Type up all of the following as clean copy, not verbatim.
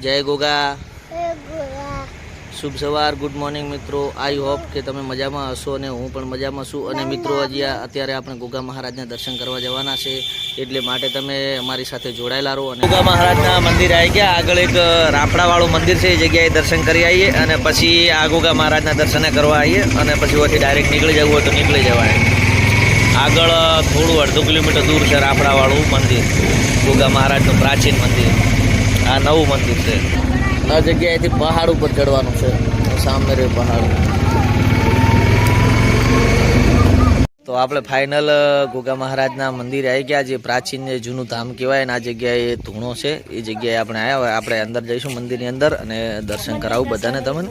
જય ગોગા, શુભ સવાર, good morning મિત્રો. આઈ હોપ કે તમે મજામાં હશો અને હું પણ મજામાં છું. અને મિત્રો હજી અત્યારે આપણે ગોગા મહારાજના દર્શન કરવા જવાના છે, એટલે માટે તમે અમારી સાથે જોડાયેલા રહો. અને ગોગા મહારાજના મંદિર આવી ગયા, આગળ એક રાફડાવાળું મંદિર છે, એ જગ્યાએ દર્શન કરી આવીએ અને પછી આ ગોગા મહારાજના દર્શન કરવા આવીએ અને પછી ઓથી ડાયરેક્ટ નીકળી જવું હોય તો નીકળી જવાય. આગળ થોડું અડધો કિલોમીટર દૂર છે રાફડાવાળું મંદિર, ગોગા મહારાજનું પ્રાચીન મંદિર. આ નવું મંદિર છે. આ જગ્યાએથી પહાડ ઉપર ચડવાનું છે, સામે રે પહાડ. તો આપણે ફાઇનલ ગોગા મહારાજના મંદિરે આવી ગયા, જે પ્રાચીન જે જૂનું ધામ કહેવાય. અને આ જગ્યાએ ધૂણો છે, એ જગ્યાએ આપણે આવ્યા હોય. આપણે અંદર જઈશું મંદિરની અંદર અને દર્શન કરાવું બધાને તમને.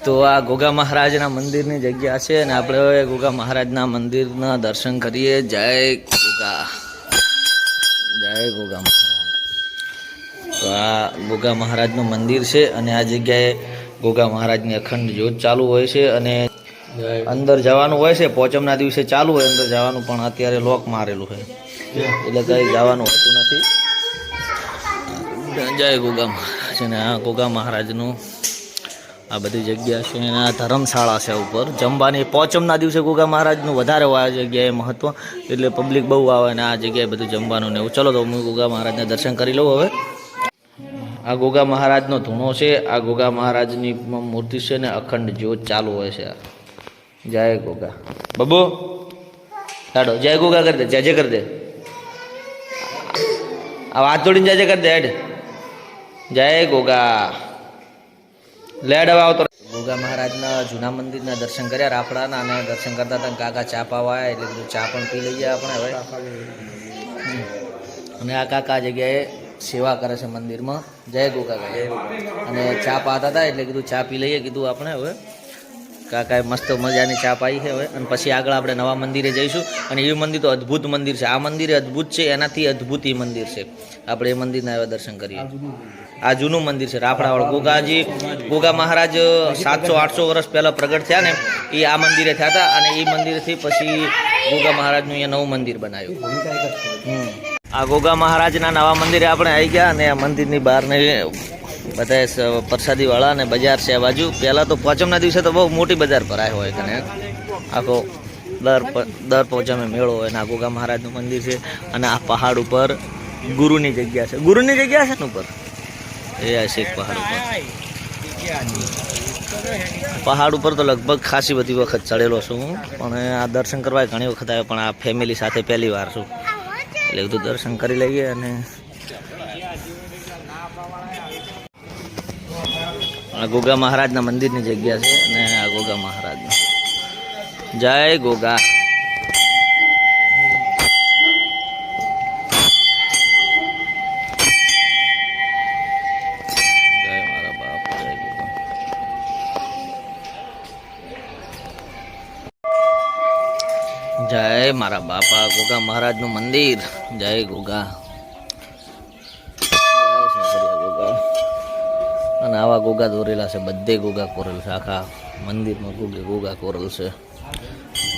તો આ ગોગા મહારાજના મંદિરની જગ્યા છે અને આપણે ગોગા મહારાજના મંદિરના દર્શન કરીએ. જય ગોગા, જય ગોગા મહારાજ. તો આ ગોગા મહારાજનું મંદિર છે અને આ જગ્યાએ ગોગા મહારાજની અખંડ જ્યોત ચાલુ હોય છે અને અંદર જવાનું હોય છે. પોચમના દિવસે ચાલુ હોય અંદર જવાનું, પણ અત્યારે લોક મારેલું છે એટલે કંઈ જવાનું હોતું નથી. જય ગોગા મહારાજ. અને આ ગોગા મહારાજનું આ બધી જગ્યા છે અને આ ધર્મશાળા છે ઉપર જમવાની. પોચમના દિવસે ગોગા મહારાજનું વધારે હોય આ જગ્યાએ મહત્વ, એટલે પબ્લિક બહુ આવે અને આ જગ્યાએ બધું જમવાનું ને એવું. ચલો તો હું ગોગા મહારાજને દર્શન કરી લઉં હવે. આ ગોગા મહારાજનો ધૂણો છે, આ ગોગા મહારાજની મૂર્તિ છે ને અખંડ જ્યોત ચાલુ હોય છે. જય ગોગા. બબુ હાડો જય ગોગા કરી દે, જય જય કરી દે. આ વાત જોડીને જય જય કરી દે. હેડ જય ગોગા. લેડ હવે આવતો. ગોગા મહારાજના જૂના મંદિરના દર્શન કર્યા રાફડાના, અને દર્શન કરતા હતા કાકા ચા પાવા આવ્યા, એટલે કીધું ચા પણ પી લઈએ આપણે હવે. અને આ કાકા જગ્યાએ સેવા કરે છે મંદિરમાં. જય ગોગા. અને ચા પાતા હતા એટલે કીધું ચા પી લઈએ કીધું આપણે હવે. કાકાએ મસ્ત મજાની ચા પાઈ છે હવે. અને પછી આગળ આપણે નવા મંદિરે જઈશું. અને એ મંદિર તો અદ્ભુત મંદિર છે. આ મંદિર અદ્ભુત છે, એનાથી અદ્ભુત એ મંદિર છે. આપણે એ મંદિરના હવે દર્શન કરીએ. આ જૂનું મંદિર છે રાફડાવાળું. ગોગા મહારાજ 700-800 વર્ષ પહેલાં પ્રગટ થયા ને, એ આ મંદિરે થયા હતા. અને એ મંદિરથી પછી ગોગા મહારાજનું અહીંયા નવું મંદિર બનાવ્યું. આ ગોગા મહારાજના નવા મંદિરે આપણે આવી ગયા. અને આ મંદિરની બહારને બધા પ્રસાદીવાળા અને બજાર છે આ બાજુ. પહેલાં તો પોચમના દિવસે તો બહુ મોટી બજાર ભરાય હોય કને, આખો દર પોચમે મેળો હોય. અને આ ગોગા મહારાજનું મંદિર છે. અને આ પહાડ ઉપર ગુરુની જગ્યા છે. ગુરુની જગ્યા છે ને ઉપર એ આ શેખ પહાડ ઉપર. પહાડ ઉપર તો લગભગ ખાસી બધી વખત ચડેલો છું હું, પણ આ દર્શન કરવા ઘણી વખત આવ્યો, પણ આ ફેમિલી સાથે પહેલી વાર છું, એટલે બધું દર્શન કરી લઈએ. અને આ ગોગા મહારાજના મંદિરની જગ્યા છે. અને આ ગોગા મહારાજનું જય ગોગા. જય મારા બાપા. ગોગા મહારાજનું મંદિર. જય ગોગા. ગોગા. અને આવા ગોગા દોરેલા છે, બધે ગોગા કોરેલ છે. આખા મંદિરમાં ગોગા કોરેલ છે.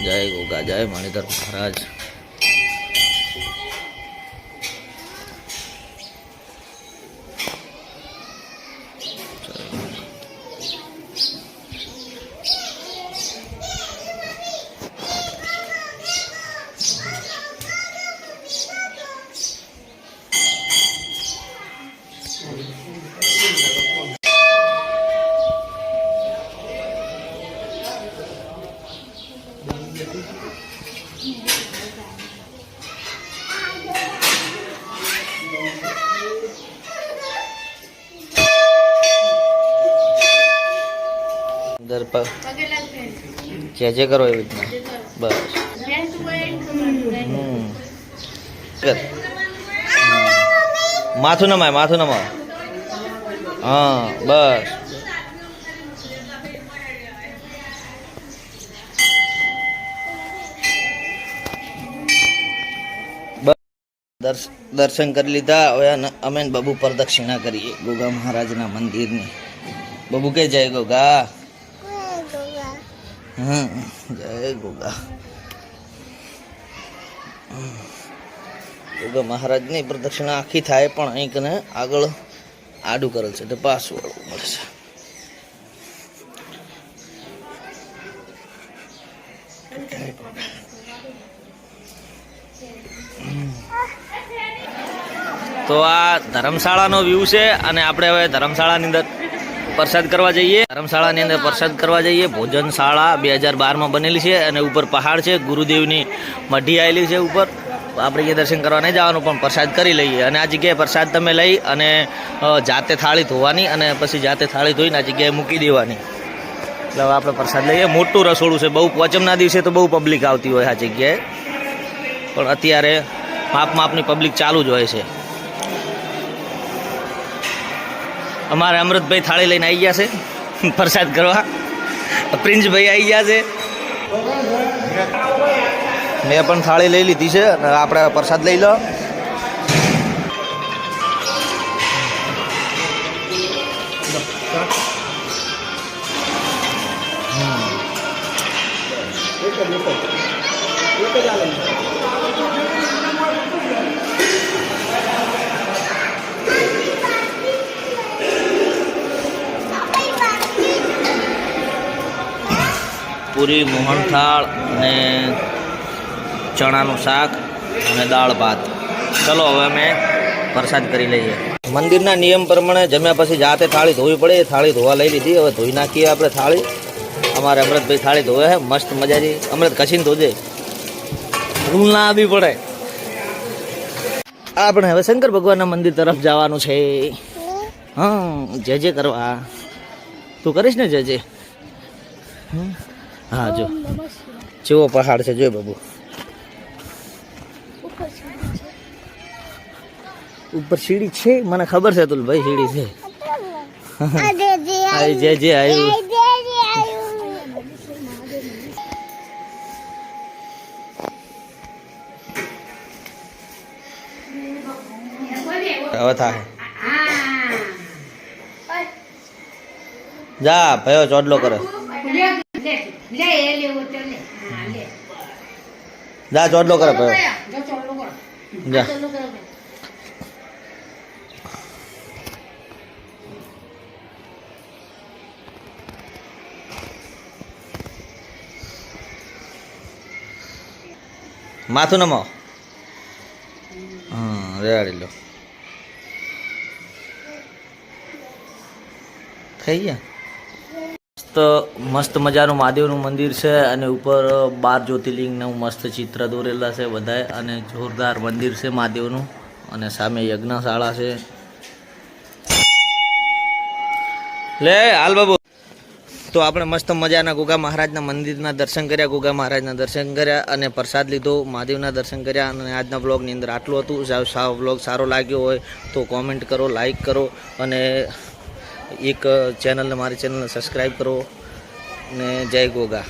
જય ગોગા. જય મણિધર મહારાજ. જે કરો એવી રીતના બસ. માથું નમાય, માથું નમાય. હા બસ. દર્શન કરી લીધા. હવે અમે બબુ પ્રદક્ષિણા કરીએ ગોગા મહારાજના મંદિરની. બબુ કે જય ગોગા. જય ગોગા. ગોગા મહારાજની પ્રદક્ષિણા આખી થાય, પણ અહીં કને આગળ આડું કરેલ છે તો પાછું વળવું પડશે. તો આ ધર્મશાળાનો વ્યૂ છે અને આપણે હવે ધર્મશાળાની અંદર પ્રસાદ કરવા જઈએ. ધર્મશાળાની અંદર પ્રસાદ કરવા જઈએ. ભોજનશાળા 2012માં બનેલી છે અને ઉપર પહાડ છે, ગુરુદેવની મઢી આવેલી છે ઉપર. આપણે એ દર્શન કરવા નહીં જવાનું પણ પ્રસાદ કરી લઈએ. અને આ જગ્યાએ પ્રસાદ તમે લઈ અને જાતે થાળી ધોવાની અને પછી જાતે થાળી ધોઈને આ જગ્યાએ મૂકી દેવાની. એટલે હવે આપણે પ્રસાદ લઈએ. મોટું રસોડું છે, બહુ પોચમના દિવસે તો બહુ પબ્લિક આવતી હોય આ જગ્યાએ, પણ અત્યારે માપની પબ્લિક ચાલુ જ હોય છે. અમારે અમૃતભાઈ થાળી લઈને આવી ગયા છે પ્રસાદ કરવા. પ્રિન્સભાઈ આવી ગયા છે. મેં પણ થાળી લઈ લીધી છે અને આપણે પ્રસાદ લઈ લો. પૂરી, મોહનથાળ અને ચણાનું શાક અને દાળ ભાત. ચલો હવે અમે પ્રસાદ કરી લઈએ. મંદિરના નિયમ પ્રમાણે જમ્યા પછી જાતે થાળી ધોવી પડે. થાળી ધોવા લઈ લીધી. હવે ધોઈ નાખીએ આપણે થાળી. અમારે અમૃતભાઈ થાળી ધોવે છે મસ્ત મજાની. અમૃત ઘસીને ધોજે, ભૂલ ના આવી પડે. આપણે હવે શંકર ભગવાનના મંદિર તરફ જવાનું છે. હા, જય કરવા. તું કરીશ ને જય? હા, જો જેવો પહાડ છે, જો બાબુ. ઉપર સીડી છે, મને ખબર છે તુલ ભાઈ સીડી છે. જય જય આવ્યું. હવે થાય જા ભયો ચોડલો કરે. જા ચોડલો કરે ભયો. જા માથું નમો. હા, રેડી લો. થઈ ગયા. મસ્ત મજાનું મહાદેવનું મંદિર છે અને ઉપર 12 જ્યોતિર્લિંગનું મસ્ત ચિત્ર દોરેલા છે બધાએ. અને જોરદાર મંદિર છે મહાદેવનું. અને સામે યજ્ઞશાળા છે. લે હાલ બાબુ. તો આપણે મસ્ત મજાના ગોગા મહારાજના મંદિરના દર્શન કર્યા. ગોગા મહારાજના દર્શન કર્યા અને પ્રસાદ લીધો. મહાદેવના દર્શન કર્યા. અને આજના બ્લોગની અંદર આટલું હતું. બ્લોગ સારો લાગ્યો હોય તો કોમેન્ટ કરો, લાઈક કરો અને એક ચેનલને, મારી ચેનલને સબસ્ક્રાઈબ કરો. ને જય ગોગા.